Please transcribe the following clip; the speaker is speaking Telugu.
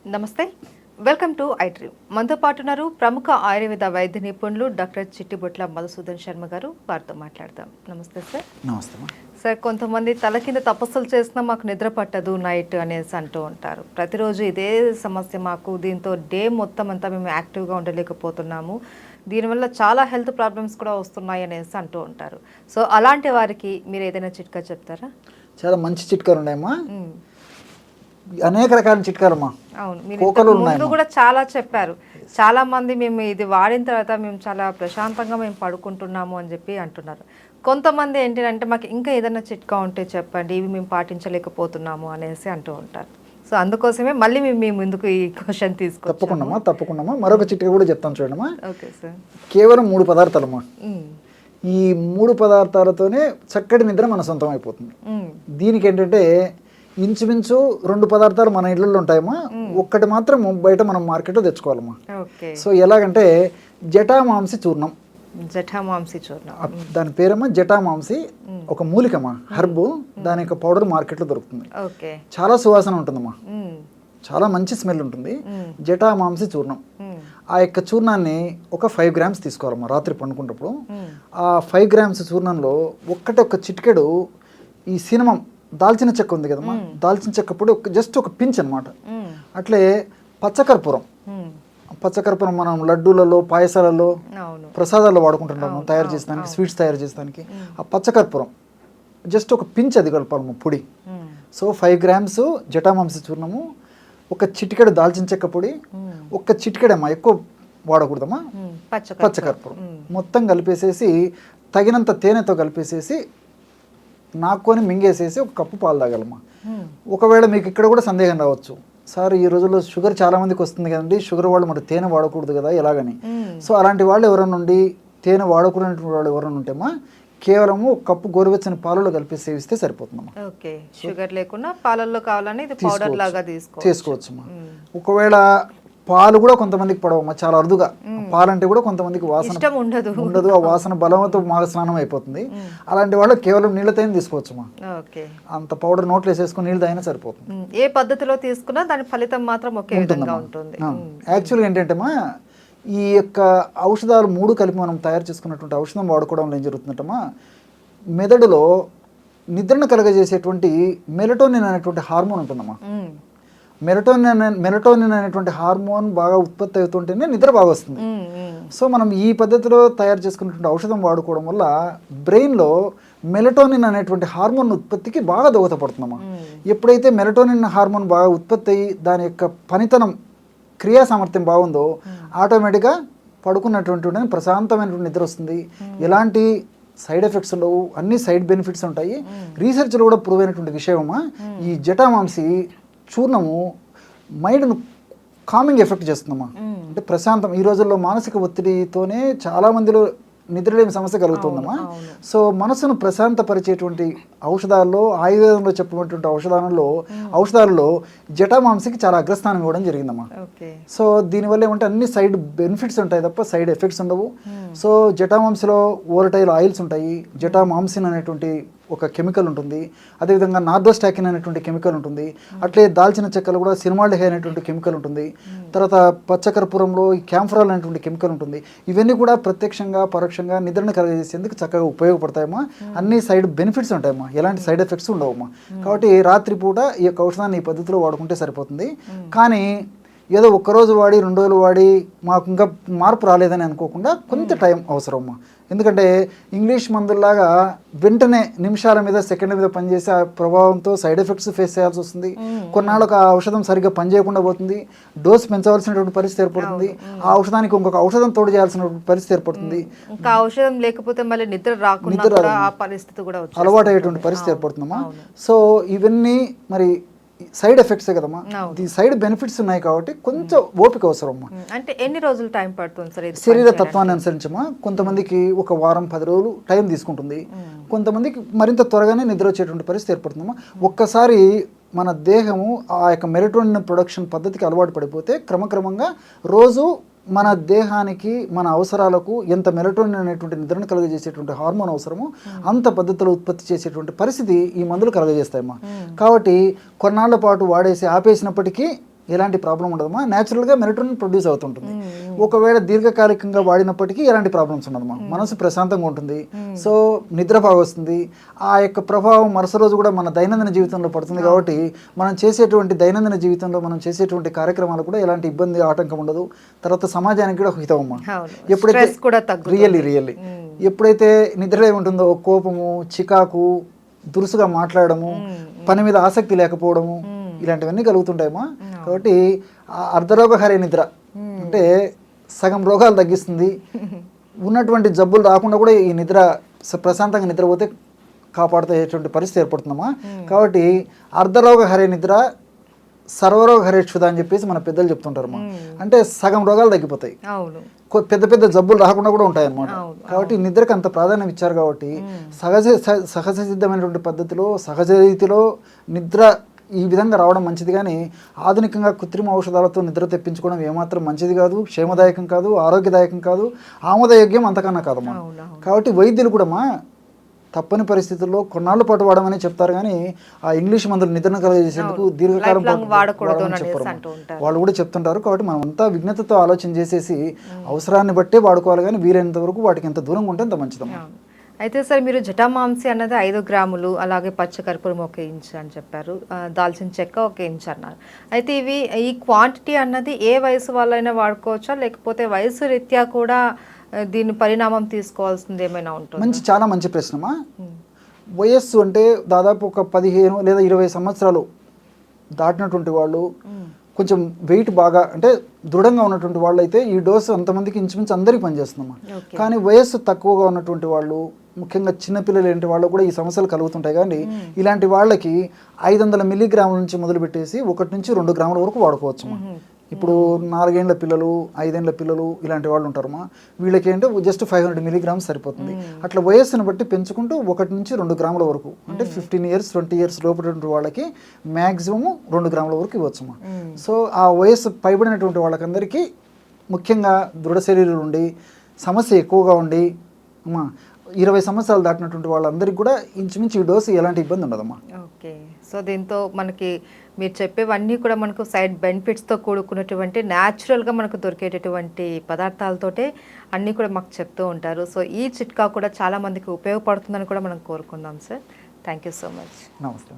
నమస్తే, వెల్కమ్ టు ఐడ్రీమ్. మనతో పాటు ఉన్నారు ప్రముఖ ఆయుర్వేద వైద్య నిపుణులు డాక్టర్ చిట్టిబొట్ల మధుసూదన్ శర్మ గారు. వారితో మాట్లాడదాం. నమస్తే సార్. నమస్తే. సార్, కొంతమంది తల కింద తపస్సులు చేసినా మాకు నిద్ర పట్టదు నైట్ అనేసి అంటూ ఉంటారు. ప్రతిరోజు ఇదే సమస్య మాకు, దీంతో డే మొత్తం అంతా మేము యాక్టివ్గా ఉండలేకపోతున్నాము, దీనివల్ల చాలా హెల్త్ ప్రాబ్లమ్స్ కూడా వస్తున్నాయి అనేసి అంటూ ఉంటారు. సో అలాంటి వారికి మీరు ఏదైనా చిట్కా చెప్తారా? చాలా మంచి చిట్కాలు ఉన్నాయమ్మా, అనేక రకాల చిట్కాలమ్మా. అవును, మీరు ముందు కూడా చాలా చెప్పారు. చాలా మంది మేము ఇది వాడిన తర్వాత మేము చాలా ప్రశాంతంగా మేము పడుకుంటున్నాము అని చెప్పి అంటున్నారు. కొంతమంది ఏంటంటే మాకు ఇంకా ఏదైనా చిట్కా ఉంటే చెప్పండి, ఇవి మేము పాటించలేకపోతున్నాము అనేసి అంటూ ఉంటారు. సో అందుకోసమే మళ్ళీ మేము మీ ముందుకు ఈ క్వశ్చన్ తీసుకుంటాం. తప్పకుండా మరొక చిట్కా కూడా చెప్తాను చూడమ్మా. Okay sir. కేవలం 3 పదార్థాలమ్మా. ఈ 3 పదార్థాలతోనే చక్కటి నిద్ర మన సొంతం అయిపోతుంది. దీనికి ఏంటంటే ఇంచుమించు 2 పదార్థాలు మన ఇళ్ళల్లో ఉంటాయమ్మా, ఒక్కటి మాత్రం బయట మనం మార్కెట్లో తెచ్చుకోవాలమ్మా. సో ఎలాగంటే జటామాంసి చూర్ణం. జటామాంసి చూర్ణం, దాని పేరమ్మా జటామాంసి. ఒక మూలికమ్మా, హర్బు. దాని యొక్క పౌడర్ మార్కెట్లో దొరుకుతుంది. చాలా సువాసన ఉంటుందమ్మా, చాలా మంచి స్మెల్ ఉంటుంది. జటామాంసి చూర్ణం. ఆ యొక్క చూర్ణాన్ని ఒక 5 గ్రామ్స్ తీసుకోవాలమ్మా రాత్రి పండుకున్నప్పుడు. ఆ 5 గ్రామ్స్ చూర్ణంలో ఒక్క చిటికెడు ఈ సినిమం దాల్చిన చెక్క ఉంది కదమ్మా, దాల్చిన చెక్క పొడి జస్ట్ ఒక పించ్ అనమాట. అట్లే పచ్చకర్పూరం. పచ్చకర్పూరం మనం లడ్డూలలో, పాయసాలలో, ప్రసాదాల్లో వాడుకుంటుంటాము తయారు చేసేదానికి, స్వీట్స్ తయారు చేసేదానికి. ఆ పచ్చకర్పూరం జస్ట్ ఒక పించ్ అది కలపాలమ్మా పొడి. సో 5 గ్రామ్స్ జటామాంసి చూర్ణము, ఒక చిటికెడు దాల్చిన చెక్క పొడి, ఒక చిటికెడమ్మా, ఎక్కువ వాడకూడదమ్మా, పచ్చకర్పూరం మొత్తం కలిపేసేసి తగినంత తేనెతో కలిపేసేసి నాకుని మింగేసేసి ఒక కప్పు పాలు తాగాలమ్మా. ఒకవేళ మీకు ఇక్కడ కూడా సందేహం రావచ్చు, సార్ ఈ రోజుల్లో షుగర్ చాలా మందికి వస్తుంది కదండి, షుగర్ వాళ్ళు మరి తేనె వాడకూడదు కదా ఎలాగని. సో అలాంటి వాళ్ళు ఎవరైనా ఉండి తేనె వాడకూడనటువంటి వాళ్ళు ఎవరైనా ఉంటేమా కేవలము ఒక కప్పు గోరువెచ్చని పాలలో కలిపి సేవిస్తే సరిపోతుందమ్మా. ఓకే, షుగర్ లేకుండా పాలల్లో కావాలని ఇది పౌడర్ లాగా తీసుకోవచ్చమ్మా. ఒకవేళ పాలు కూడా కొంతమందికి పడవమ్మా, చాలా అరుదుగా. పాలంటే కూడా కొంతమందికి వాసన ఉండదు, ఆ వాసన బలంతో మాగ స్నానం అయిపోతుంది. అలాంటి వాళ్ళు కేవలం నీళ్ళతో తీసుకోవచ్చమ్మా. అంత పౌడర్ నోట్లో వేసేసుకుని నీళ్ళు తాగినా సరిపోతుంది. ఏ పద్ధతిలో తీసుకున్నా దాని ఫలితం మాత్రం ఒకే విధంగా ఉంటుంది. యాక్చువల్గా ఏంటంటేమా ఈ యొక్క ఔషధాలు 3 కలిపి మనం తయారు చేసుకున్నటువంటి ఔషధం వాడుకోవడంలో ఏం జరుగుతుందంటమ్మా, మెదడులో నిద్రను కలగజేసేటువంటి మెలటోనిన్ అనేటువంటి హార్మోన్ ఉంటుందమ్మా. మెలటోనిన్ అనేటువంటి హార్మోన్ బాగా ఉత్పత్తి అవుతుంటేనే నిద్ర బాగా వస్తుంది. సో మనం ఈ పద్ధతిలో తయారు చేసుకున్నటువంటి ఔషధం వాడుకోవడం వల్ల బ్రెయిన్లో మెలటోనిన్ అనేటువంటి హార్మోన్ ఉత్పత్తికి బాగా దోహదపడుతుందమ్మా. ఎప్పుడైతే మెలటోనిన్ హార్మోన్ బాగా ఉత్పత్తి అయ్యి దాని యొక్క పనితనం, క్రియా సామర్థ్యం బాగుందో ఆటోమేటిక్గా పడుకున్నటువంటి ప్రశాంతమైనటువంటి నిద్ర వస్తుంది. ఎలాంటి సైడ్ ఎఫెక్ట్స్ ఉండవు, అన్ని సైడ్ బెనిఫిట్స్ ఉంటాయి. రీసెర్చ్లో కూడా ప్రూవ్ అయినటువంటి విషయమా, ఈ జటామాంసి చూర్ణము మైండ్ను కామింగ్ ఎఫెక్ట్ చేస్తుందమ్మా. అంటే ప్రశాంతం. ఈ రోజుల్లో మానసిక ఒత్తిడితోనే చాలా మందిలో నిద్రలేని సమస్య కలుగుతుందమ్మా. సో మనసును ప్రశాంతపరిచేటువంటి ఔషధాల్లో, ఆయుర్వేదంలో చెప్పినటువంటి ఔషధాలలో జటామాంసికి చాలా అగ్రస్థానం ఇవ్వడం జరిగిందమ్మా. సో దీనివల్ల ఏమంటే అన్ని సైడ్ బెనిఫిట్స్ ఉంటాయి తప్ప సైడ్ ఎఫెక్ట్స్ ఉండవు. సో జటామాంసిలో ఓరటైల్ ఆయిల్స్ ఉంటాయి, జటామాంసిన్ అనేటువంటి ఒక కెమికల్ ఉంటుంది, అదేవిధంగా నార్డోస్టాకిన్ అనేటువంటి కెమికల్ ఉంటుంది, అట్లే దాల్చిన చెక్కలు కూడా సినిమాల్డిహైడ్ అనేటువంటి కెమికల్ ఉంటుంది, తర్వాత పచ్చకర్పూరంలో ఈ క్యాంఫరాల్ అనేటువంటి కెమికల్ ఉంటుంది. ఇవన్నీ కూడా ప్రత్యక్షంగా పరోక్షంగా నిద్రను కలగజేసేందుకు చక్కగా ఉపయోగపడతాయమ్మా. అన్ని సైడ్ బెనిఫిట్స్ ఉంటాయమ్మా, ఎలాంటి సైడ్ ఎఫెక్ట్స్ ఉండవమ్మా. కాబట్టి రాత్రిపూట ఈ యొక్క ఔషధాన్ని ఈ పద్ధతిలో వాడుకుంటే సరిపోతుంది. కానీ ఏదో ఒక్కరోజు వాడి 2 రోజులు వాడి మాకు ఇంకా మార్పు రాలేదని అనుకోకుండా కొంత టైం అవసరమ్మా. ఎందుకంటే ఇంగ్లీష్ మందుల్లాగా వెంటనే నిమిషాల మీద, సెకండ్ల మీద పనిచేసే ఆ ప్రభావంతో సైడ్ ఎఫెక్ట్స్ ఫేస్ చేయాల్సి వస్తుంది. కొన్నాళ్ళకు ఆ ఔషధం సరిగ్గా పనిచేయకుండా పోతుంది, డోస్ పెంచవలసినటువంటి పరిస్థితి ఏర్పడుతుంది, ఆ ఔషధానికి ఇంకొక ఔషధం తోడు చేయాల్సినటువంటి పరిస్థితి ఏర్పడుతుంది. ఔషధం లేకపోతే మళ్ళీ నిద్ర అలవాటు అయ్యేటువంటి పరిస్థితి ఏర్పడుతుందమ్మా. సో ఇవన్నీ మరి సైడ్ ఎఫెక్ట్సే కదమ్మా. ఈ సైడ్ బెనిఫిట్స్ ఉన్నాయి కాబట్టి కొంచెం ఓపిక అవసరమ్మా. అంటే ఎన్ని రోజులు టైం పడుతుంది సార్? శరీర తత్వాన్ని అనుసరించమ్మా. కొంతమందికి ఒక వారం 10 రోజులు టైం తీసుకుంటుంది, కొంతమందికి మరింత త్వరగానే నిద్ర వచ్చేటువంటి పరిస్థితి ఏర్పడుతుందమ్మా. ఒక్కసారి మన దేహము ఆ యొక్క మెలటోనిన్ ప్రొడక్షన్ పద్ధతికి అలవాటు పడిపోతే క్రమక్రమంగా రోజు మన దేహానికి, మన అవసరాలకు ఎంత మెలటోనిన్ అనేటువంటి నిద్రను కలుగజేసేటువంటి హార్మోన్ అవసరమో అంత పద్ధతిలో ఉత్పత్తి చేసేటువంటి పరిస్థితి ఈ మందులు కలుగజేస్తాయమ్మా. కాబట్టి కొన్నాళ్ల పాటు వాడేసి ఆపేసినప్పటికీ ఎలాంటి ప్రాబ్లం ఉండదమ్మా. న్యాచురల్గా మెలటోనిన్ ప్రొడ్యూస్ అవుతుంటుంది. ఒకవేళ దీర్ఘకాలికంగా వాడినప్పటికీ ఎలాంటి ప్రాబ్లమ్స్ ఉండదమ్మా. మనసు ప్రశాంతంగా ఉంటుంది. సో నిద్ర బాగా వస్తుంది. ఆ యొక్క ప్రభావం మరుస రోజు కూడా మన దైనందిన జీవితంలో పడుతుంది. కాబట్టి మనం చేసేటువంటి దైనందిన జీవితంలో మనం చేసేటువంటి కార్యక్రమాలు కూడా ఎలాంటి ఇబ్బంది ఆటంకం ఉండదు. తర్వాత సమాజానికి కూడా హితమమ్మా. ఎప్పుడైతే రియల్లీ ఎప్పుడైతే నిద్ర ఏముంటుందో కోపము, చికాకు, దురుసుగా మాట్లాడము, పని మీద ఆసక్తి లేకపోవడము, ఇలాంటివన్నీ కలుగుతుంటాయమ్మా. కాబట్టి అర్ధరోగహరే నిద్ర అంటే సగం రోగాలు తగ్గిస్తుంది. ఉన్నటువంటి జబ్బులు రాకుండా కూడా ఈ నిద్ర ప్రశాంతంగా నిద్రపోతే కాపాడుతేటువంటి పరిస్థితి ఏర్పడుతుందమ్మా. కాబట్టి అర్ధరోగహరే నిద్ర సర్వరోగహరే క్షుధ అని చెప్పేసి మన పెద్దలు చెప్తుంటారమ్మా. అంటే సగం రోగాలు తగ్గిపోతాయి, పెద్ద పెద్ద జబ్బులు రాకుండా కూడా ఉంటాయన్నమాట. కాబట్టి నిద్రకు అంత ప్రాధాన్యం ఇచ్చారు. కాబట్టి సహజ సిద్ధమైనటువంటి పద్ధతిలో సహజ రీతిలో నిద్ర ఈ విధంగా రావడం మంచిది. కానీ ఆధునికంగా కృత్రిమ ఔషధాలతో నిద్ర తెప్పించుకోవడం ఏమాత్రం మంచిది కాదు, క్షేమదాయకం కాదు, ఆరోగ్యదాయకం కాదు, ఆమోదయోగ్యం అంతకన్నా కాదమ్మా. కాబట్టి వైద్యులు కూడా తప్పని పరిస్థితుల్లో కొన్నాళ్ళ పాటు వాడమని చెప్తారు. కానీ ఆ ఇంగ్లీష్ మందులు నిద్రను కలగజేసేందుకు దీర్ఘకాలం వాడకూడదని చెప్పరు, వాళ్ళు కూడా చెప్తుంటారు. కాబట్టి మనం అంతా విజ్ఞతతో ఆలోచన చేసేసి అవసరాన్ని బట్టే వాడుకోవాలి. కానీ వీలైనంత వరకు వాటికి ఎంత దూరంగా ఉంటే అంత మంచిదమ్మా. అయితే సార్ మీరు జటామాంసి అన్నది 5 గ్రాములు, అలాగే పచ్చకర్పూరం 1 ఇంచ్ అని చెప్పారు, దాల్చిన చెక్క 1 ఇంచ్ అన్నారు. అయితే ఈ క్వాంటిటీ అన్నది ఏ వయసు వాళ్ళైనా వాడుకోవచ్చా, లేకపోతే వయసు రీత్యా కూడా దీని పరిణామం తీసుకోవాల్సింది ఏమైనా ఉంటుంది? చాలా మంచి ప్రశ్నమా. వయస్సు అంటే దాదాపు ఒక 15 లేదా 20 సంవత్సరాలు దాటినటువంటి వాళ్ళు, కొంచెం వెయిట్ బాగా అంటే దృఢంగా ఉన్నటువంటి వాళ్ళు అయితే ఈ డోసు అంతమందికి ఇంచుమించు అందరికీ పనిచేస్తుందమ్మా. కానీ వయస్సు తక్కువగా ఉన్నటువంటి వాళ్ళు, ముఖ్యంగా చిన్నపిల్లలు ఏంటి వాళ్ళు కూడా ఈ సమస్యలు కలుగుతుంటాయి. కానీ ఇలాంటి వాళ్ళకి 500 మిల్లీగ్రాముల నుంచి మొదలుపెట్టేసి 1 నుంచి 2 గ్రాముల వరకు వాడుకోవచ్చు. ఇప్పుడు 4 ఏళ్ల పిల్లలు, 5 ఏళ్ల పిల్లలు ఇలాంటి వాళ్ళు ఉంటారమ్మా. వీళ్ళకి ఏంటో జస్ట్ 500 మిల్లీగ్రామ్స్ సరిపోతుంది. అట్లా వయస్సును బట్టి పెంచుకుంటూ 1 నుంచి 2 గ్రాముల వరకు, అంటే 15 ఇయర్స్ 20 ఇయర్స్ లోపల వాళ్ళకి మ్యాక్సిమం 2 గ్రాముల వరకు ఇవ్వచ్చమ్మా. సో ఆ వయస్సు పైబడినటువంటి వాళ్ళకందరికీ, ముఖ్యంగా దృఢ శరీరం ఉండి సమస్య ఎక్కువగా ఉండి 20 సంవత్సరాలు దాటినటువంటి వాళ్ళందరికీ కూడా ఇంచుమించు ఈ డోసు ఎలాంటి ఇబ్బంది ఉండదమ్మా. ఓకే. సో దీంతో మనకి మీరు చెప్పేవన్నీ కూడా మనకు సైడ్ బెనిఫిట్స్తో కూడుకున్నటువంటి న్యాచురల్గా మనకు దొరికేటటువంటి పదార్థాలతోటే అన్నీ కూడా మాకు చెప్తూ ఉంటారు. సో ఈ చిట్కా కూడా చాలామందికి ఉపయోగపడుతుందని కూడా మనం కోరుకుందాం sir. Thank you so much. నమస్తే.